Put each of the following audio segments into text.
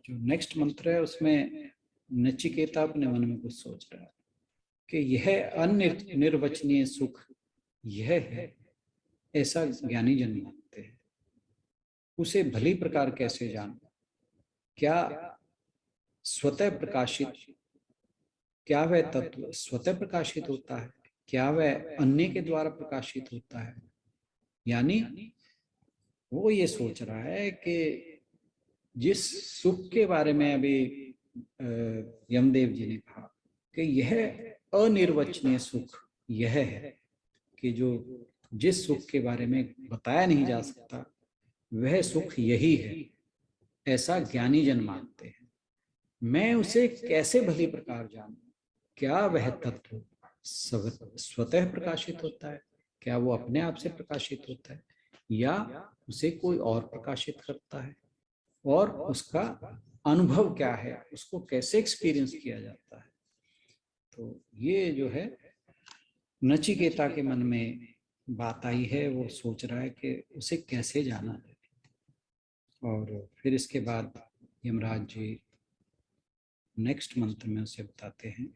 जो नेक्स्ट मंत्र है उसमें नचिकेता अपने मन में कुछ सोच रहा है कि यह अनिर्वचनीय सुख यह है, ऐसा ज्ञानी जन मानते हैं। उसे भली प्रकार कैसे जान, क्या स्वतः प्रकाशित, क्या वह तत्व स्वतः प्रकाशित होता है, क्या वह अन्य के द्वारा प्रकाशित होता है। यानी वो ये सोच रहा है कि जिस सुख के बारे में अभी यमदेव जी ने कहा कि यह अनिर्वचनीय सुख यह है कि जो जिस सुख के बारे में बताया नहीं जा सकता वह सुख यही है, ऐसा ज्ञानी जन मानते हैं। मैं उसे कैसे भली प्रकार जानूं, क्या वह तत्व स्वतः प्रकाशित होता है, क्या वो अपने आप से प्रकाशित होता है, या उसे कोई और प्रकाशित करता है, और उसका अनुभव क्या है, उसको कैसे एक्सपीरियंस किया जाता है। तो ये जो है नचिकेता के मन में बात आई है, वो सोच रहा है कि उसे कैसे जाना है। और फिर इसके बाद यमराज जी नेक्स्ट मंत्र में उसे बताते हैं,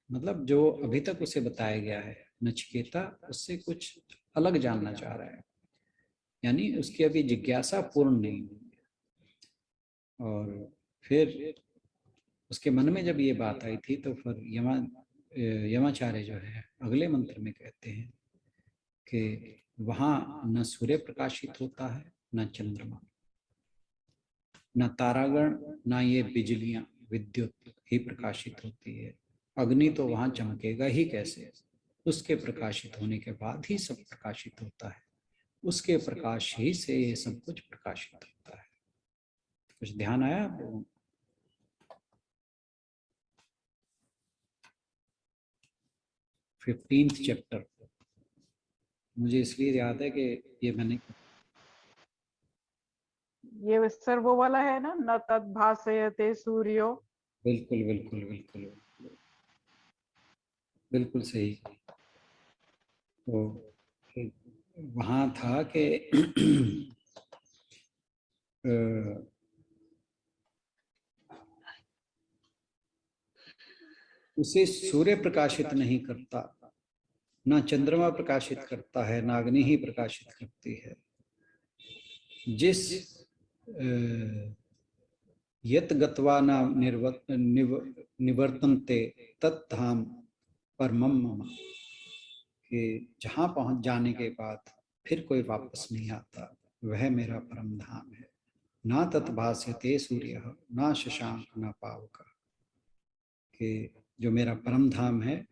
मतलब जो अभी तक उसे बताया गया है नचिकेता उससे कुछ अलग जानना चाह रहा है, यानी उसकी अभी जिज्ञासा पूर्ण नहीं हुई। और फिर उसके मन में जब ये बात आई थी तो फिर यमाचार्य जो है अगले मंत्र में कहते हैं कि वहाँ न सूर्य प्रकाशित होता है, न चंद्रमा, न तारागण, न ये बिजलियां विद्युत ही प्रकाशित होती है। अग्नि तो वहां चमकेगा ही कैसे, उसके प्रकाशित होने के बाद ही सब प्रकाशित होता है, उसके प्रकाश ही से ये सब कुछ प्रकाशित होता है। कुछ ध्यान आया? 15th चैप्टर मुझे इसलिए याद है कि ये मैंने ये सर वो वाला है ना, न तद भासयते सूर्यो। बिल्कुल बिल्कुल बिल्कुल बिल्कुल सही। तो वहां था कि उसे सूर्य प्रकाशित नहीं करता, ना चंद्रमा प्रकाशित करता है, ना अग्नि ही प्रकाशित करती है। जिस यत गत्वा न निवर्तन्ते तत्धाम परमम मम, कि जहां पहुंच जाने के बाद फिर कोई वापस नहीं आता, वह मेरा परम धाम है। ना तत्भास्यते सूर्य, ना शशांक, ना पावक, कि जो मेरा परम धाम है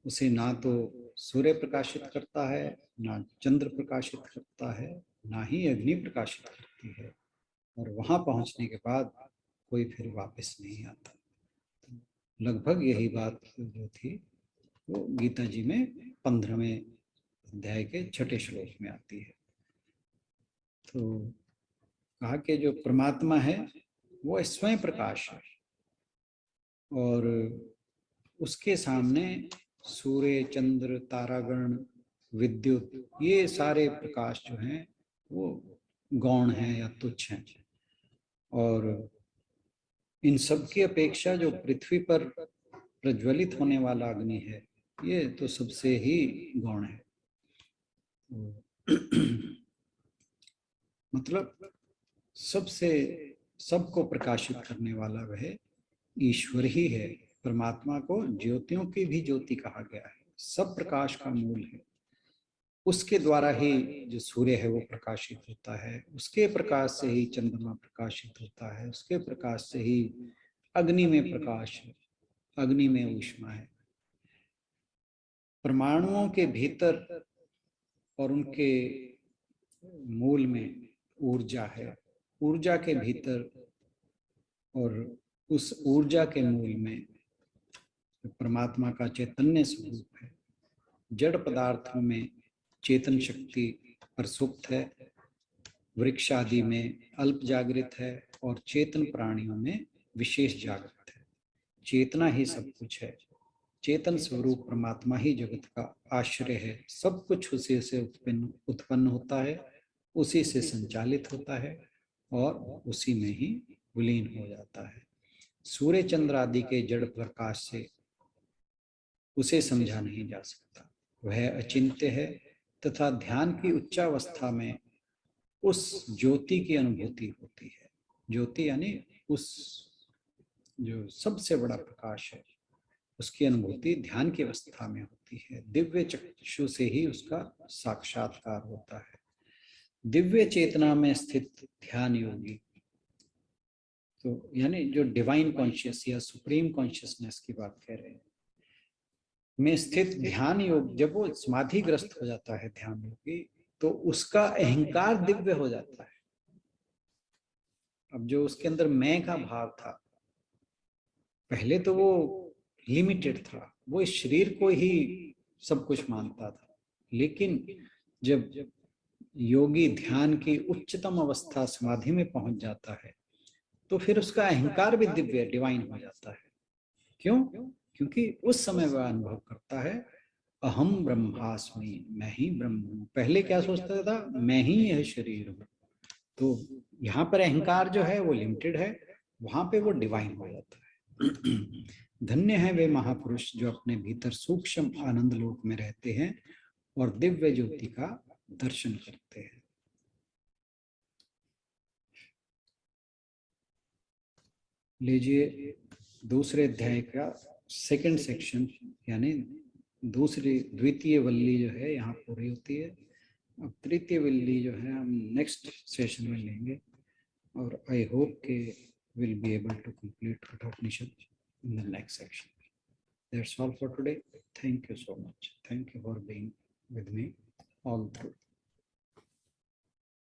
उसे ना तो सूर्य प्रकाशित करता है, ना चंद्र प्रकाशित करता है, ना ही अग्नि प्रकाशित करती है, और वहां पहुंचने के बाद कोई फिर वापस नहीं आता। तो लगभग यही बात जो थी वो गीता जी में 15वें अध्याय के 6ठे श्लोक में आती है। तो कहा कि जो परमात्मा है वो स्वयं प्रकाश है, और उसके सामने सूर्य, चंद्र, तारागण, विद्युत, ये सारे प्रकाश जो हैं वो गौण हैं या तुच्छ हैं। और इन सब की अपेक्षा जो पृथ्वी पर प्रज्वलित होने वाला अग्नि है ये तो सबसे ही गौण है। मतलब सबसे सबको प्रकाशित करने वाला वह ईश्वर ही है। परमात्मा को ज्योतियों की भी ज्योति कहा गया है, सब प्रकाश का मूल है। उसके द्वारा ही जो सूर्य है वो प्रकाशित होता है, उसके प्रकाश से ही चंद्रमा प्रकाशित होता है, उसके प्रकाश से ही अग्नि में प्रकाश है, अग्नि में ऊष्मा है। परमाणुओं के भीतर और उनके मूल में ऊर्जा है, ऊर्जा के भीतर और उस ऊर्जा के मूल में परमात्मा का चैतन्य स्वरूप है। जड़ पदार्थों में चेतन शक्ति प्रसुप्त है, वृक्ष आदि में अल्प जागृत है, और चेतन प्राणियों में विशेष जागृत है। चेतना ही सब कुछ है। चेतन स्वरूप परमात्मा ही जगत का आश्रय है। सब कुछ उसी से उत्पन्न होता है, उसी से संचालित होता है, और उसी में ही विलीन हो जाता है। सूर्य चंद्र आदि के जड़ प्रकाश से उसे समझा नहीं जा सकता। वह अचिंत्य है तथा ध्यान की उच्चावस्था में उस ज्योति की अनुभूति होती है। ज्योति यानी उस जो सबसे बड़ा प्रकाश है, उसकी अनुभूति ध्यान की अवस्था में होती है। दिव्य चक्षु से ही उसका साक्षात्कार होता है। दिव्य चेतना में स्थित ध्यान योगी, तो यानी जो डिवाइन कॉन्शियस या सुप्रीम कॉन्शियसनेस की बात कह रहे हैं, में स्थित ध्यान योग, जब वो समाधिग्रस्त हो जाता है ध्यान योगी, तो उसका अहंकार दिव्य हो जाता है। अब जो उसके अंदर मैं का भाव था, पहले तो वो लिमिटेड था, वो इस शरीर को ही सब कुछ मानता था, लेकिन जब योगी ध्यान की उच्चतम अवस्था समाधि में पहुंच जाता है, तो फिर उसका अहंकार भी दिव्य डिवाइन हो जाता है। क्यों? क्योंकि उस समय वह अनुभव करता है अहम ब्रह्मास्मि, मैं ही ब्रह्म हूं। पहले क्या सोचता था? मैं ही यह शरीर हूं। तो यहाँ पर अहंकार जो है वो लिमिटेड है, वहां पे वो डिवाइन हो जाता है। धन्य है वे महापुरुष जो अपने भीतर सूक्ष्म आनंद लोक में रहते हैं और दिव्य ज्योति का दर्शन करते हैं। लीजिए दूसरे अध्याय का सेकंड सेक्शन, यानी दूसरी द्वितीय वल्ली जो है यहाँ पूरी होती है। अब तृतीय वल्ली जो है हम नेक्स्ट सेशन में लेंगे, और आई होप के will be able to complete Kathopanishad in the next section. That's all for today. Thank you so much. Thank you for being with me all through.